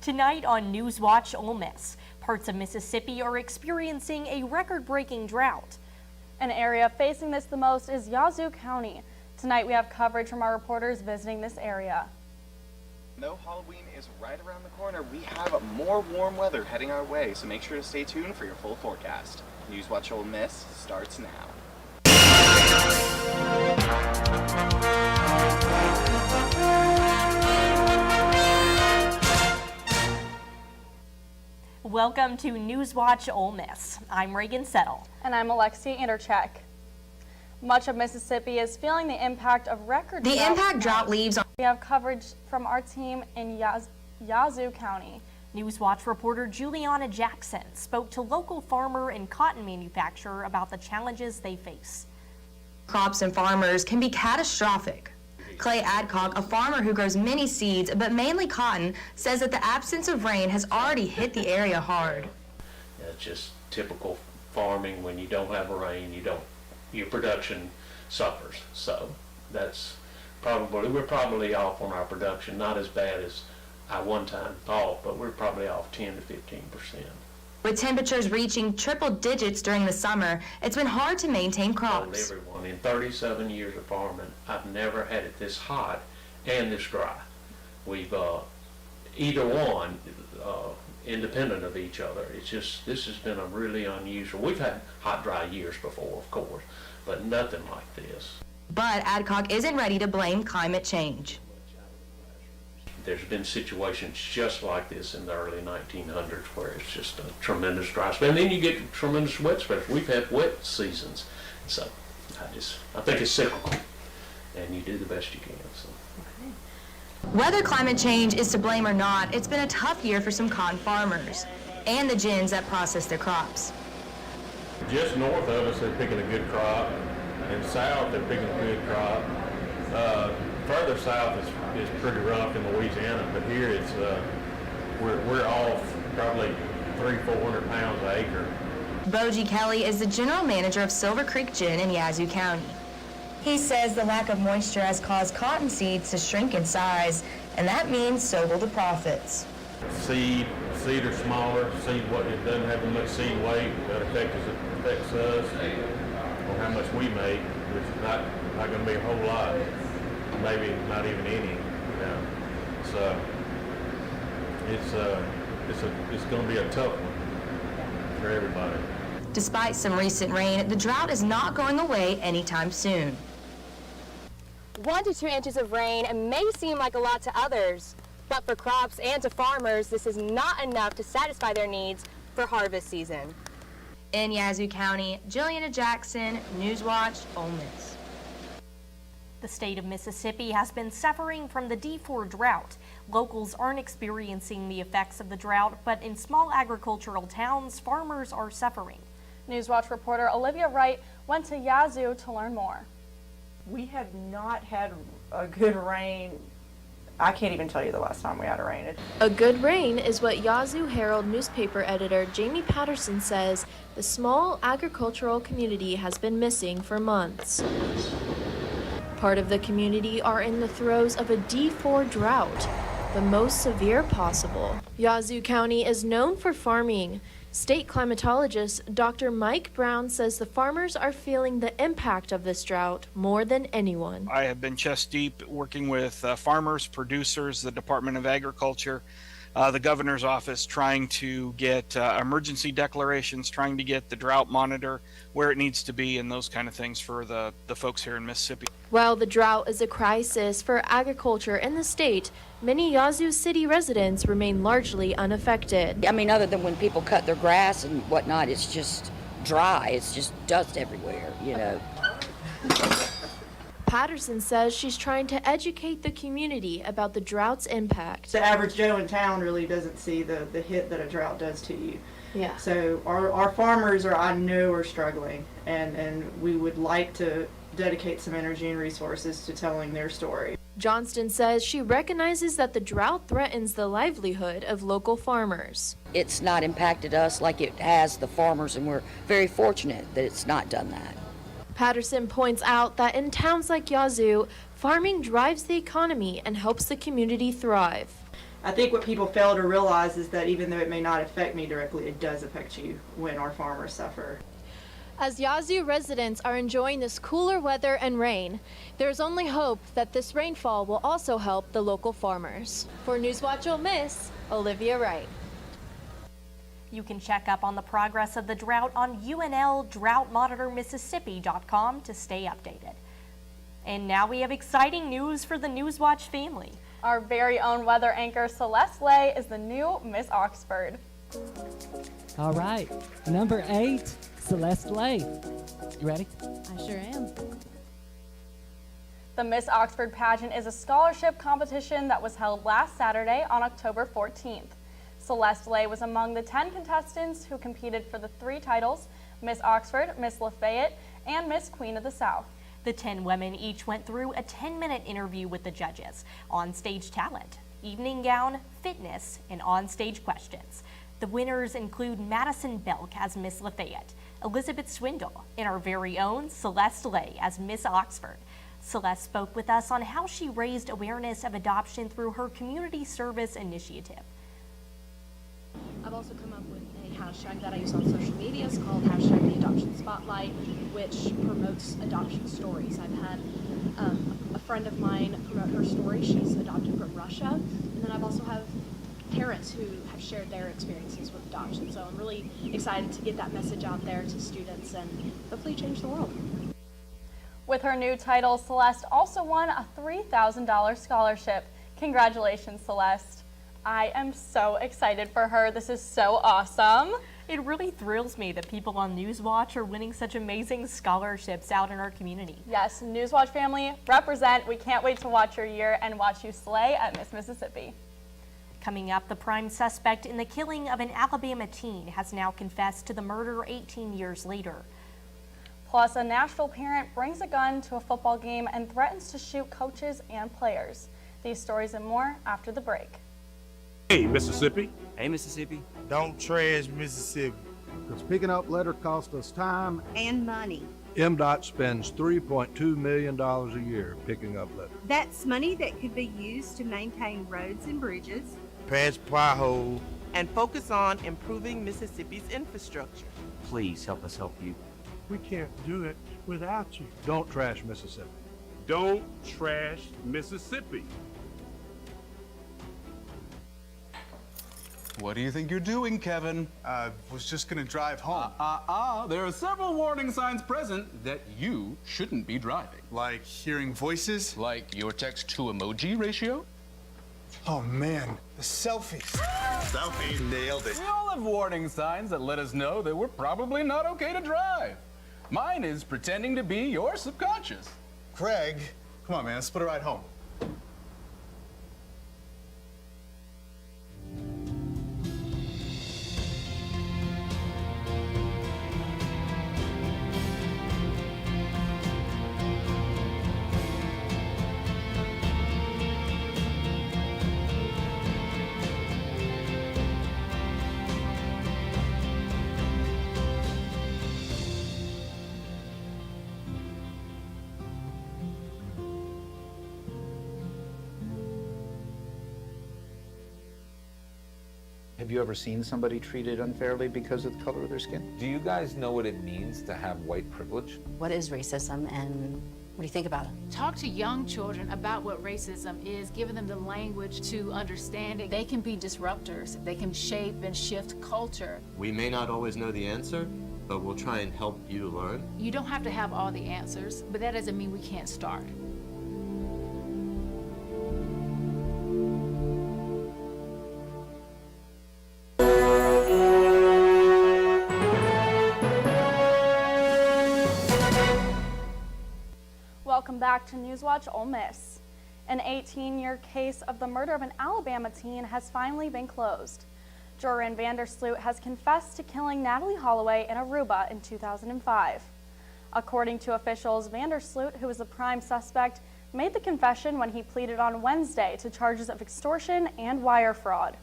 Tonight on NewsWatch Ole Miss, parts of Mississippi are experiencing a record-breaking drought. An area facing this the most is Yazoo County. Tonight we have coverage from our reporters visiting this area. Though Halloween is right around the corner, we have more warm weather heading our way, so make sure to stay tuned for your full forecast. NewsWatch Ole Miss starts now. Welcome to NewsWatch Ole Miss. I'm Reagan Settle. And I'm Alexia Anderchek. Much of Mississippi is feeling the impact of record drought. The impact drought leaves. We have coverage from our team in Yazoo County. NewsWatch reporter Juliana Jackson spoke to local farmer and cotton manufacturer about the challenges they face. Crops and farmers can be catastrophic. Clay Adcock, a farmer who grows many seeds, but mainly cotton, says that the absence of rain has already hit the area hard. It's just typical farming. When you don't have rain, your production suffers. So that's we're probably off on our production, not as bad as I one time thought, but we're probably off 10 to 15%. With temperatures reaching triple digits during the summer, it's been hard to maintain crops. Everyone, in 37 years of farming, I've never had it this hot and this dry. We've either one independent of each other. It's just, this has been a really unusual. We've had hot, dry years before, of course, but nothing like this. But Adcock isn't ready to blame climate change. There's been situations just like this in the early 1900s where it's just a tremendous dry spell, and then you get tremendous wet spells. We've had wet seasons, so I think it's cyclical, and you do the best you can. So. Whether climate change is to blame or not, it's been a tough year for some cotton farmers and the gins that process their crops. Just north of us, they're picking a good crop, and south, they're picking a good crop. Further south is pretty rough in Louisiana, but here it's we're off probably 300-400 pounds an acre. Boji Kelly is the general manager of Silver Creek Gin in Yazoo County. He says the lack of moisture has caused cotton seeds to shrink in size, and that means so will the profits. Seed are smaller. Seed, it doesn't have as much seed weight that affects us or how much we make, which is not going to be a whole lot. Maybe not even any. So it's going to be a tough one for everybody. Despite some recent rain, the drought is not going away anytime soon. 1 to 2 inches of rain may seem like a lot to others, but for crops and to farmers, this is not enough to satisfy their needs for harvest season. In Yazoo County, Juliana Jackson, NewsWatch Ole Miss. The state of Mississippi has been suffering from the D4 drought. Locals aren't experiencing the effects of the drought, but in small agricultural towns, farmers are suffering. NewsWatch reporter Olivia Wright went to Yazoo to learn more. We have not had a good rain. I can't even tell you the last time we had a rain. A good rain is what Yazoo Herald newspaper editor Jamie Patterson says the small agricultural community has been missing for months. Part of the community are in the throes of a D4 drought, the most severe possible. Yazoo County is known for farming. State climatologist Dr. Mike Brown says the farmers are feeling the impact of this drought more than anyone. I have been chest deep working with farmers, producers, the Department of Agriculture, the governor's office, trying to get emergency declarations, trying to get the drought monitor where it needs to be, and those kind of things for the folks here in Mississippi. While the drought is a crisis for agriculture in the state, many Yazoo City residents remain largely unaffected. I mean, other than when people cut their grass and whatnot, it's just dry. It's just dust everywhere, you know. Patterson says she's trying to educate the community about the drought's impact. The average Joe in town really doesn't see the hit that a drought does to you. Yeah. So our farmers I know are struggling, and we would like to dedicate some energy and resources to telling their story. Johnston says she recognizes that the drought threatens the livelihood of local farmers. It's not impacted us like it has the farmers, and we're very fortunate that it's not done that. Patterson points out that in towns like Yazoo, farming drives the economy and helps the community thrive. I think what people fail to realize is that even though it may not affect me directly, it does affect you when our farmers suffer. As Yazoo residents are enjoying this cooler weather and rain, there's only hope that this rainfall will also help the local farmers. For NewsWatch Ole Miss, Olivia Wright. You can check up on the progress of the drought on UNLDroughtMonitorMississippi.com to stay updated. And now we have exciting news for the NewsWatch family. Our very own weather anchor Celeste Lay is the new Miss Oxford. All right, number 8, Celeste Lay. You ready? I sure am. The Miss Oxford pageant is a scholarship competition that was held last Saturday on October 14th. Celeste Lay was among the 10 contestants who competed for the 3 titles, Miss Oxford, Miss Lafayette, and Miss Queen of the South. The 10 women each went through a 10-minute interview with the judges, on-stage talent, evening gown, fitness, and on-stage questions. The winners include Madison Belk as Miss Lafayette, Elizabeth Swindle, and our very own Celeste Lay as Miss Oxford. Celeste spoke with us on how she raised awareness of adoption through her community service initiative. I've also come up with a hashtag that I use on social media. It's called hashtag the Adoption Spotlight, which promotes adoption stories. I've had a friend of mine promote her story. She's adopted from Russia. And then I've also have parents who have shared their experiences with adoption. So I'm really excited to get that message out there to students and hopefully change the world. With her new title, Celeste also won a $3,000 scholarship. Congratulations, Celeste. I am so excited for her. This is so awesome. It really thrills me that people on NewsWatch are winning such amazing scholarships out in our community. Yes, NewsWatch family, represent. We can't wait to watch your year and watch you slay at Miss Mississippi. Coming up, the prime suspect in the killing of an Alabama teen has now confessed to the murder 18 years later. Plus, a Nashville parent brings a gun to a football game and threatens to shoot coaches and players. These stories and more after the break. Hey, Mississippi. Hey, Mississippi. Don't trash Mississippi. Because picking up litter costs us time and money. MDOT spends $3.2 million a year picking up litter. That's money that could be used to maintain roads and bridges, patch potholes, and focus on improving Mississippi's infrastructure. Please help us help you. We can't do it without you. Don't trash Mississippi. Don't trash Mississippi. What do you think you're doing, Kevin? I was just gonna drive home. There are several warning signs present that you shouldn't be driving. Like hearing voices? Like your text-to-emoji ratio? Oh man, the selfies. Selfie. Nailed it. We all have warning signs that let us know that we're probably not okay to drive. Mine is pretending to be your subconscious. Craig, come on man, let's split a ride home. Have you ever seen somebody treated unfairly because of the color of their skin? Do you guys know what it means to have white privilege? What is racism and what do you think about it? Talk to young children about what racism is, giving them the language to understand it. They can be disruptors. They can shape and shift culture. We may not always know the answer, but we'll try and help you learn. You don't have to have all the answers, but that doesn't mean we can't start. Welcome back to NewsWatch Ole Miss. An 18-year case of the murder of an Alabama teen has finally been closed. Joran Vandersloot has confessed to killing Natalie Holloway in Aruba in 2005. According to officials, Vandersloot, who was the prime suspect, made the confession when he pleaded on Wednesday to charges of extortion and wire fraud.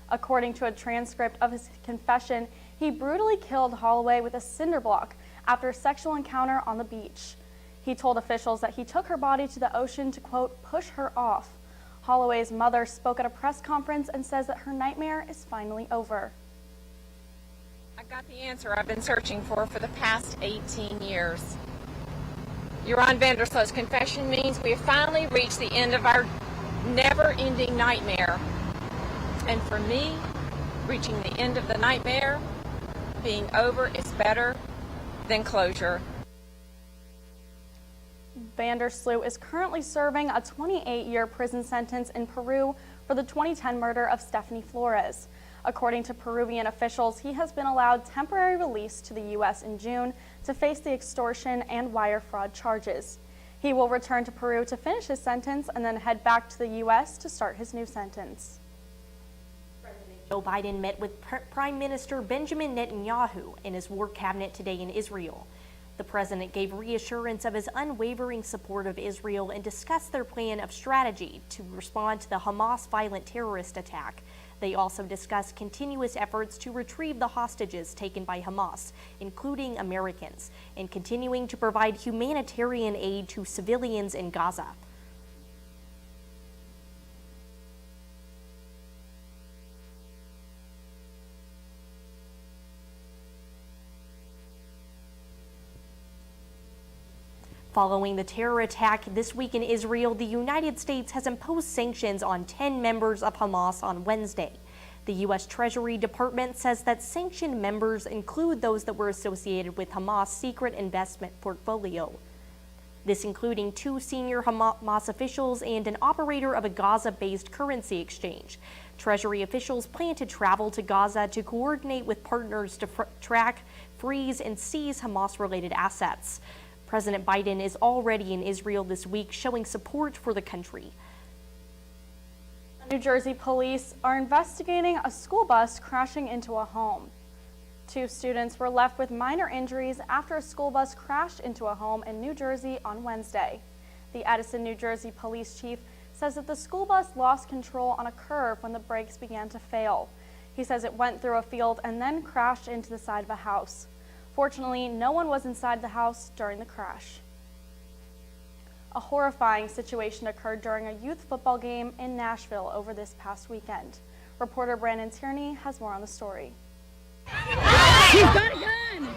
According to a transcript of his confession, he brutally killed Holloway with a cinder block after a sexual encounter on the beach. He told officials that he took her body to the ocean to, quote, push her off. Holloway's mother spoke at a press conference and says that her nightmare is finally over. I got the answer I've been searching for the past 18 years. Joran Vandersloot's confession means we have finally reached the end of our never-ending nightmare. And for me, reaching the end of the nightmare, being over, is better than closure. Vandersloot is currently serving a 28-year prison sentence in Peru for the 2010 murder of Stephanie Flores. According to Peruvian officials, he has been allowed temporary release to the U.S. in June to face the extortion and wire fraud charges. He will return to Peru to finish his sentence and then head back to the U.S. to start his new sentence. Joe Biden met with Prime Minister Benjamin Netanyahu and his war cabinet today in Israel. The president gave reassurance of his unwavering support of Israel and discussed their plan of strategy to respond to the Hamas violent terrorist attack. They also discussed continuous efforts to retrieve the hostages taken by Hamas, including Americans, and continuing to provide humanitarian aid to civilians in Gaza. Following the terror attack this week in Israel, the United States has imposed sanctions on 10 members of Hamas on Wednesday. The U.S. Treasury Department says that sanctioned members include those that were associated with Hamas' secret investment portfolio. This including 2 senior Hamas officials and an operator of a Gaza-based currency exchange. Treasury officials plan to travel to Gaza to coordinate with partners to track, freeze, and seize Hamas-related assets. President Biden is already in Israel this week, showing support for the country. New Jersey police are investigating a school bus crashing into a home. 2 students were left with minor injuries after a school bus crashed into a home in New Jersey on Wednesday. The Edison, New Jersey police chief says that the school bus lost control on a curve when the brakes began to fail. He says it went through a field and then crashed into the side of a house. Fortunately, no one was inside the house during the crash. A horrifying situation occurred during a youth football game in Nashville over this past weekend. Reporter Brandon Tierney has more on the story.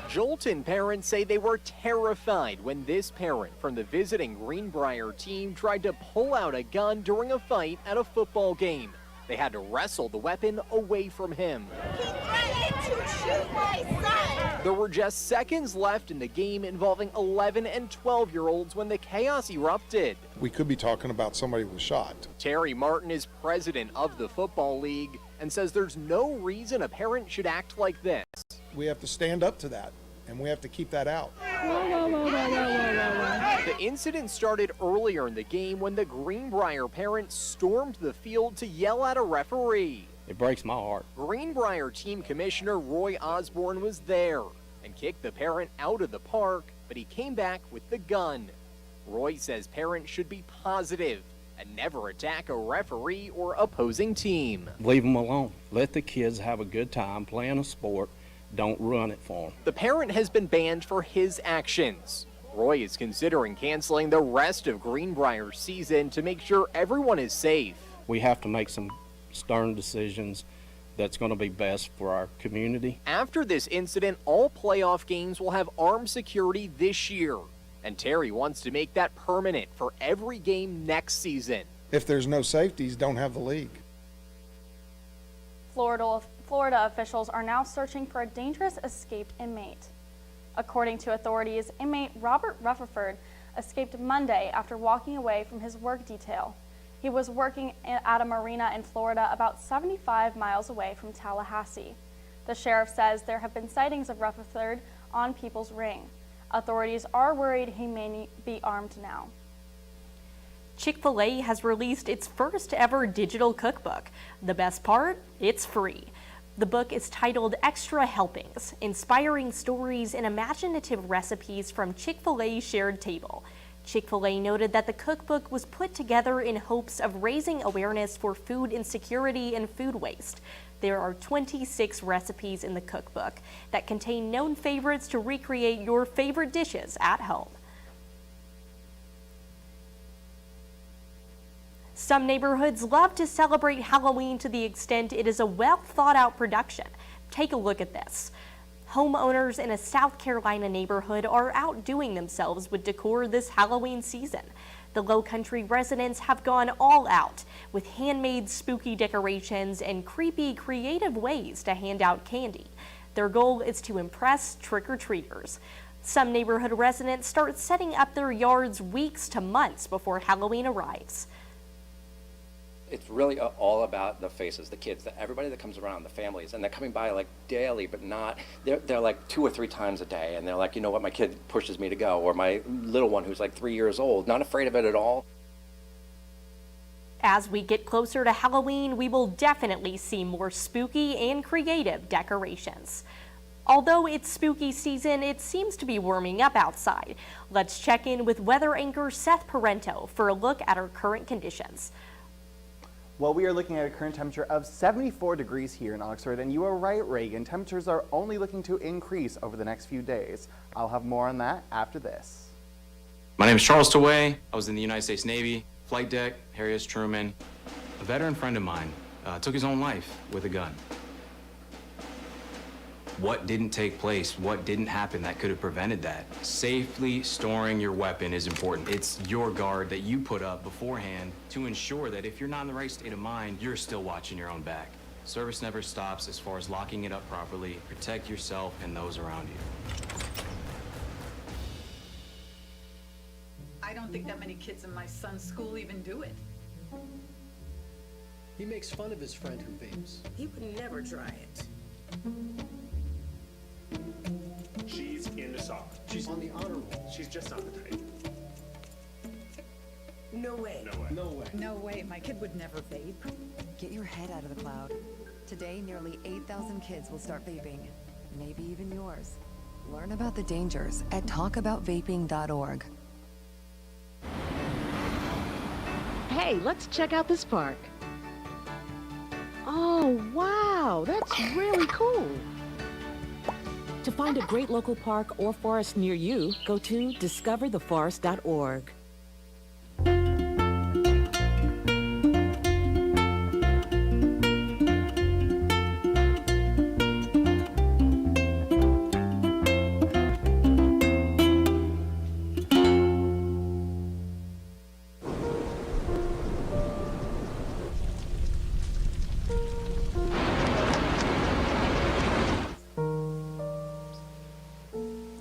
Jolton parents say they were terrified when this parent from the visiting Greenbrier team tried to pull out a gun during a fight at a football game. They had to wrestle the weapon away from him. He threatened to shoot my son. There were just seconds left in the game involving 11 and 12-year-olds when the chaos erupted. We could be talking about somebody who was shot. Terry Martin is president of the Football League and says there's no reason a parent should act like this. We have to stand up to that, and we have to keep that out. The incident started earlier in the game when the Greenbrier parents stormed the field to yell at a referee. It breaks my heart. Greenbrier team commissioner Roy Osborne was there and kicked the parent out of the park, but he came back with the gun. Roy says parents should be positive and never attack a referee or opposing team. Leave them alone. Let the kids have a good time playing a sport. Don't ruin it for them. The parent has been banned for his actions. Roy is considering canceling the rest of Greenbrier's season to make sure everyone is safe. We have to make some stern decisions that's going to be best for our community. After this incident, all playoff games will have armed security this year. And Terry wants to make that permanent for every game next season. If there's no safeties, don't have the league. Florida officials are now searching for a dangerous escaped inmate. According to authorities, inmate Robert Rutherford escaped Monday after walking away from his work detail. He was working at a marina in Florida about 75 miles away from Tallahassee. The sheriff says there have been sightings of Rutherford on People's Ring. Authorities are worried he may be armed now. Chick-fil-A has released its first ever digital cookbook. The best part? It's free. The book is titled Extra Helpings, Inspiring Stories and Imaginative Recipes from Chick-fil-A's Shared Table. Chick-fil-A noted that the cookbook was put together in hopes of raising awareness for food insecurity and food waste. There are 26 recipes in the cookbook that contain known favorites to recreate your favorite dishes at home. Some neighborhoods love to celebrate Halloween to the extent it is a well thought out production. Take a look at this. Homeowners in a South Carolina neighborhood are outdoing themselves with decor this Halloween season. The Low Country residents have gone all out with handmade spooky decorations and creepy, creative ways to hand out candy. Their goal is to impress trick-or-treaters. Some neighborhood residents start setting up their yards weeks to months before Halloween arrives. It's really all about the faces, the kids, everybody that comes around, the families, and they're coming by like daily, but not, they're like 2 or 3 times a day, and they're like, you know what, my kid pushes me to go, or my little one who's like 3 years old, not afraid of it at all. As we get closer to Halloween, we will definitely see more spooky and creative decorations. Although it's spooky season, it seems to be warming up outside. Let's check in with weather anchor Seth Parento for a look at our current conditions. Well, we are looking at a current temperature of 74 degrees here in Oxford, and you are right, Reagan. Temperatures are only looking to increase over the next few days. I'll have more on that after this. My name is Charles Taway. I was in the United States Navy, flight deck, Harry S. Truman. A veteran friend of mine took his own life with a gun. What didn't take place? What didn't happen that could have prevented that? Safely storing your weapon is important. It's your guard that you put up beforehand to ensure that if you're not in the right state of mind, you're still watching your own back. Service never stops as far as locking it up properly. Protect yourself and those around you. I don't think that many kids in my son's school even do it. He makes fun of his friend who vapes. He would never try it. She's into soccer. She's on the honor roll. She's just not the type. No way. No way. No way. No way, my kid would never vape. Get your head out of the cloud. Today, nearly 8,000 kids will start vaping, maybe even yours. Learn about the dangers at talkaboutvaping.org. Hey, let's check out this park. Oh, wow, that's really cool. To find a great local park or forest near you, go to discovertheforest.org.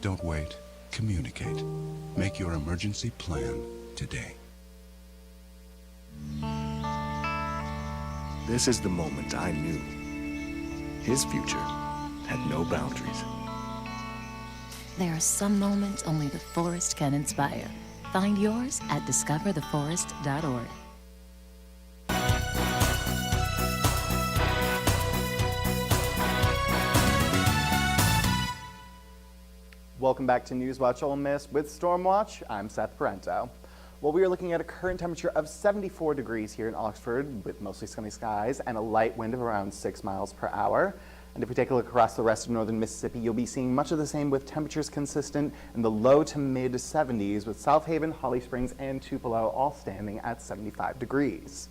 Don't wait. Communicate. Make your emergency plan today. This is the moment I knew. His future had no boundaries. There are some moments only the forest can inspire. Find yours at discovertheforest.org. Welcome back to NewsWatch Ole Miss with Stormwatch. I'm Seth Parento. Well, we are looking at a current temperature of 74 degrees here in Oxford with mostly sunny skies and a light wind of around 6 miles per hour. And if we take a look across the rest of northern Mississippi, you'll be seeing much of the same with temperatures consistent in the low to mid 70s with South Haven, Holly Springs, and Tupelo all standing at 75 degrees.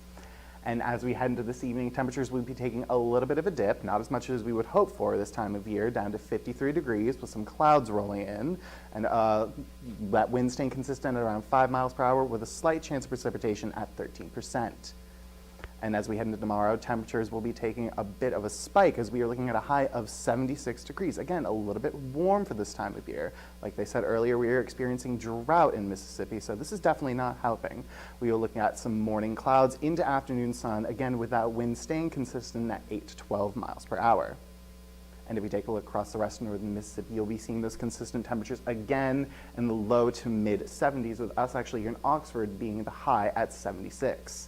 And as we head into this evening, temperatures will be taking a little bit of a dip, not as much as we would hope for this time of year, down to 53 degrees with some clouds rolling in, and that wind staying consistent at around 5 miles per hour with a slight chance of precipitation at 13%. And as we head into tomorrow, temperatures will be taking a bit of a spike as we are looking at a high of 76 degrees. Again, a little bit warm for this time of year. Like they said earlier, we are experiencing drought in Mississippi, so this is definitely not helping. We are looking at some morning clouds into afternoon sun, again with that wind staying consistent at 8 to 12 miles per hour. And if we take a look across the rest of northern Mississippi, you'll be seeing those consistent temperatures again in the low to mid 70s, with us actually here in Oxford being the high at 76.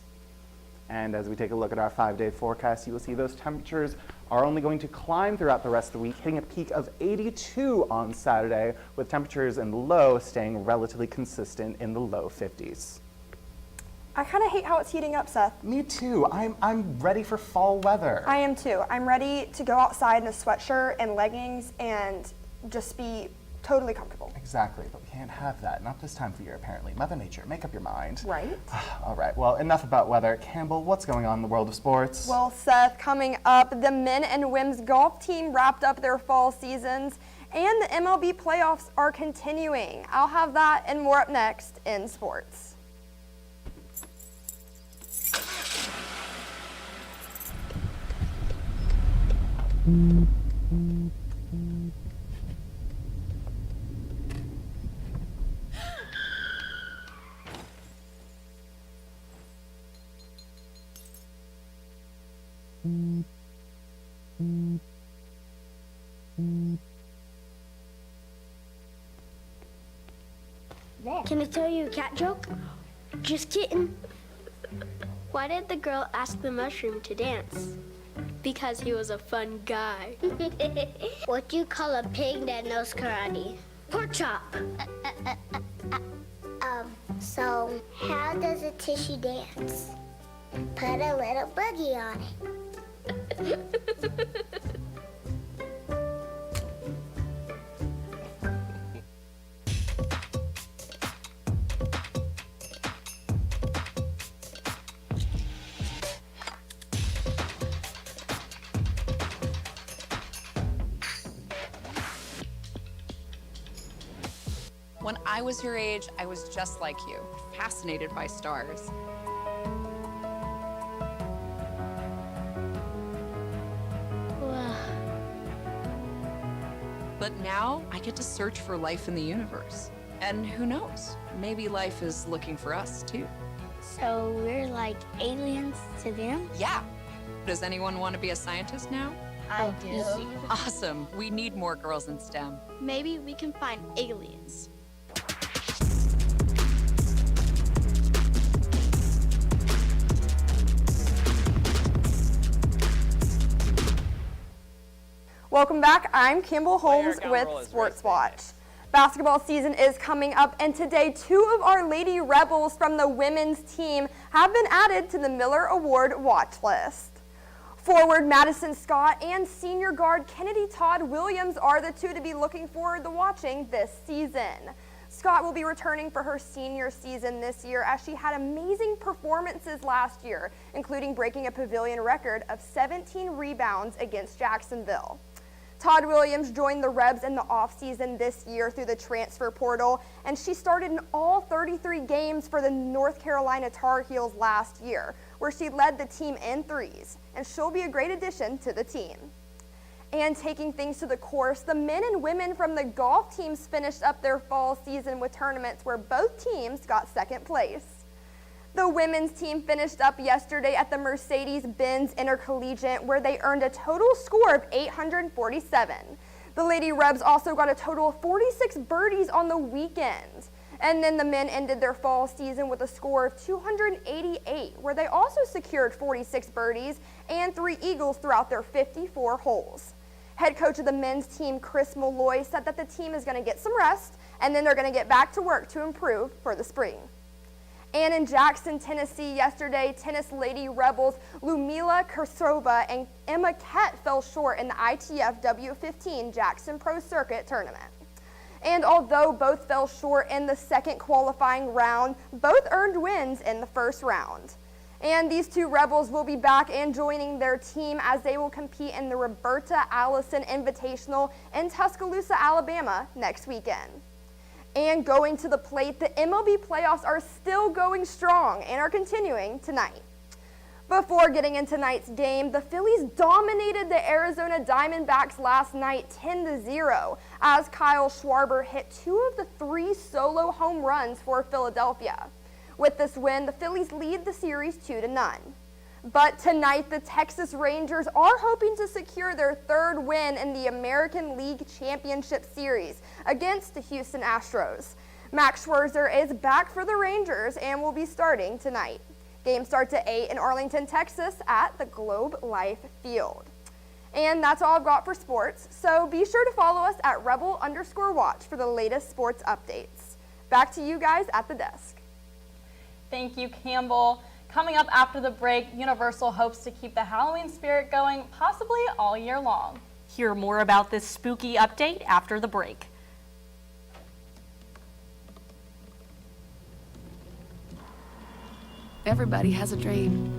And as we take a look at our 5-day forecast, you will see those temperatures are only going to climb throughout the rest of the week, hitting a peak of 82 on Saturday, with temperatures in the low staying relatively consistent in the low 50s. I kind of hate how it's heating up, Seth. Me too. I'm ready for fall weather. I am too. I'm ready to go outside in a sweatshirt and leggings and just be totally comfortable. Exactly, but we can't have that. Not this time of year, apparently. Mother Nature, make up your mind. Right. All right, well, enough about weather. Campbell, what's going on in the world of sports? Well, Seth, coming up, the men and women's golf team wrapped up their fall seasons, and the MLB playoffs are continuing. I'll have that and more up next in sports. Can I tell you a cat joke? Just kidding. Why did the girl ask the mushroom to dance? Because he was a fun guy. What do you call a pig that knows karate? Pork chop. So how does a tissue dance? Put a little boogie on it. When I was your age, I was just like you, fascinated by stars. But now I get to search for life in the universe. And who knows, maybe life is looking for us too. So we're like aliens to them? Yeah. Does anyone want to be a scientist now? I do. Awesome. We need more girls in STEM. Maybe we can find aliens. Welcome back. I'm Campbell Holmes with Sports Watch. Basketball season is coming up, and today 2 of our Lady Rebels from the women's team have been added to the Miller Award watch list. Forward Madison Scott and senior guard Kennedy Todd Williams are the 2 to be looking forward to watching this season. Scott will be returning for her senior season this year as she had amazing performances last year, including breaking a pavilion record of 17 rebounds against Jacksonville. Todd Williams joined the Rebs in the offseason this year through the transfer portal, and she started in all 33 games for the North Carolina Tar Heels last year, where she led the team in threes, and she'll be a great addition to the team. And taking things to the course, the men and women from the golf teams finished up their fall season with tournaments where both teams got second place. The women's team finished up yesterday at the Mercedes-Benz Intercollegiate, where they earned a total score of 847. The Lady Rebs also got a total of 46 birdies on the weekend. And then the men ended their fall season with a score of 288, where they also secured 46 birdies and 3 eagles throughout their 54 holes. Head coach of the men's team, Chris Malloy, said that the team is going to get some rest, and then they're going to get back to work to improve for the spring. And in Jackson, Tennessee yesterday, tennis Lady Rebels Lumila Kursova and Emma Kett fell short in the ITF W15 Jackson Pro Circuit tournament. And although both fell short in the second qualifying round, both earned wins in the first round. And these 2 Rebels will be back and joining their team as they will compete in the Roberta Allison Invitational in Tuscaloosa, Alabama next weekend. And going to the plate, the MLB playoffs are still going strong and are continuing tonight. Before getting into tonight's game, the Phillies dominated the Arizona Diamondbacks last night 10-0 as Kyle Schwarber hit 2 of the 3 solo home runs for Philadelphia. With this win, the Phillies lead the series 2-0. But tonight, the Texas Rangers are hoping to secure their 3rd win in the American League Championship Series against the Houston Astros. Max Scherzer is back for the Rangers and will be starting tonight. Game starts at 8 in Arlington, Texas at the Globe Life Field. And that's all I've got for sports, so be sure to follow us at Rebel_Watch for the latest sports updates. Back to you guys at the desk. Thank you, Campbell. Coming up after the break, Universal hopes to keep the Halloween spirit going possibly all year long. Hear more about this spooky update after the break. Everybody has a dream.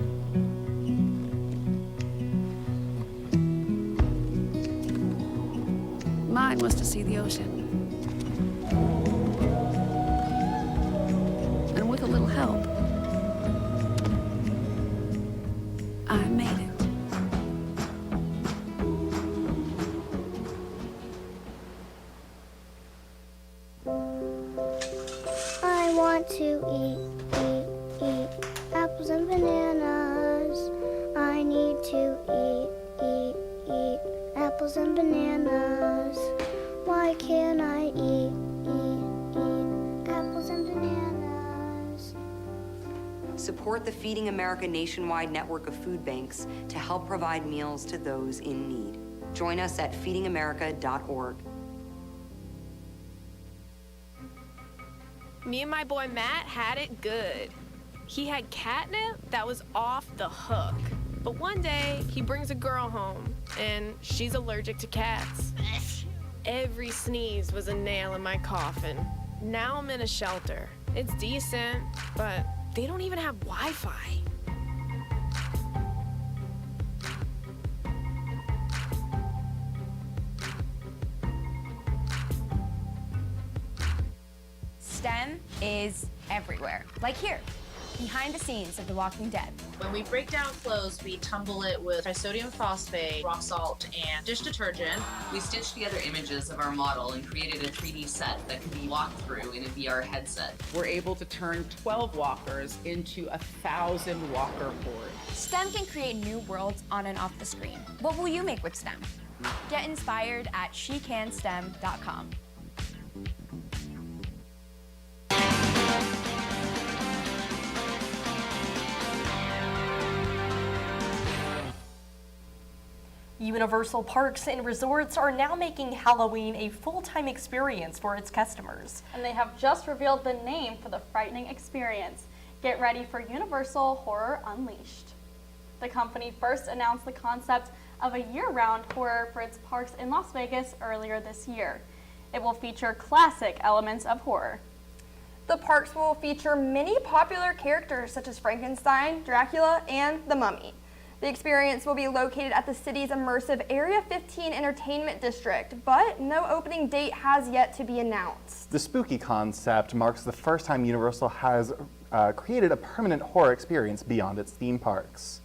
Mine was to see the ocean. And with a little help, I made it. I want to eat apples and bananas. I need to eat apples and bananas. Why can't I eat apples and bananas? Support the Feeding America nationwide network of food banks to help provide meals to those in need. Join us at feedingamerica.org. Me and my boy Matt had it good. He had catnip that was off the hook. But one day, he brings a girl home, and she's allergic to cats. Every sneeze was a nail in my coffin. Now I'm in a shelter. It's decent, but they don't even have Wi-Fi. STEM is everywhere. Like here, behind the scenes of The Walking Dead. When we break down clothes, we tumble it with trisodium phosphate, rock salt, and dish detergent. We stitched together images of our model and created a 3D set that can be walked through in a VR headset. We're able to turn 12 walkers into 1,000 walker horde. STEM can create new worlds on and off the screen. What will you make with STEM? Get inspired at shecanstem.com. Universal Parks and Resorts are now making Halloween a full-time experience for its customers. And they have just revealed the name for the frightening experience. Get ready for Universal Horror Unleashed. The company first announced the concept of a year-round horror for its parks in Las Vegas earlier this year. It will feature classic elements of horror. The parks will feature many popular characters such as Frankenstein, Dracula, and the Mummy. The experience will be located at the city's immersive Area 15 Entertainment District, but no opening date has yet to be announced. The spooky concept marks the first time Universal has created a permanent horror experience beyond its theme parks.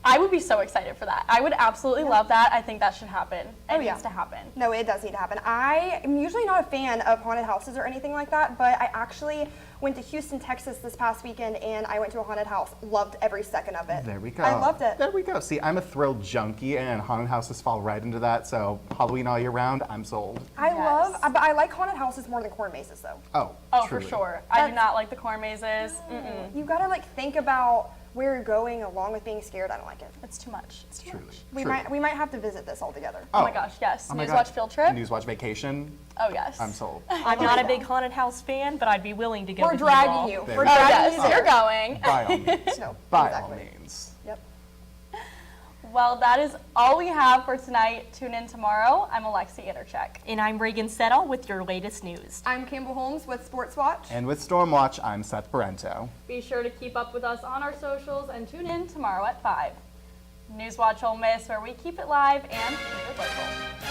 I would be so excited for that. I would absolutely love that. I think that should happen. It needs to happen. No, it does need to happen. I am usually not a fan of haunted houses or anything like that, but I actually went to Houston, Texas this past weekend, and I went to a haunted house. Loved every second of it. There we go. I loved it. There we go. See, I'm a thrill junkie, and haunted houses fall right into that, so Halloween all year round, I'm sold. But I like haunted houses more than corn mazes, though. Oh, for sure. I do not like the corn mazes. Mm-mm. You gotta think about where you're going along with being scared. I don't like it. It's too much. It's too much. We might have to visit this all together. Oh my gosh, yes. Oh my NewsWatch God. field trip. NewsWatch vacation. Oh yes. I'm sold. I'm not a big haunted house fan, but I'd be willing to go. We're with dragging you all. you. We're dragging you. You're going. By all means. No, By exactly. all means. Yep. Well, that is all we have for tonight. Tune in tomorrow. I'm Alexi Intercheck. And I'm Reagan Settle with your latest news. I'm Campbell Holmes with Sports Watch. And with Stormwatch, I'm Seth Parento. Be sure to keep up with us on our socials and tune in tomorrow at 5. NewsWatch Ole Miss, where we keep it live and keep it local.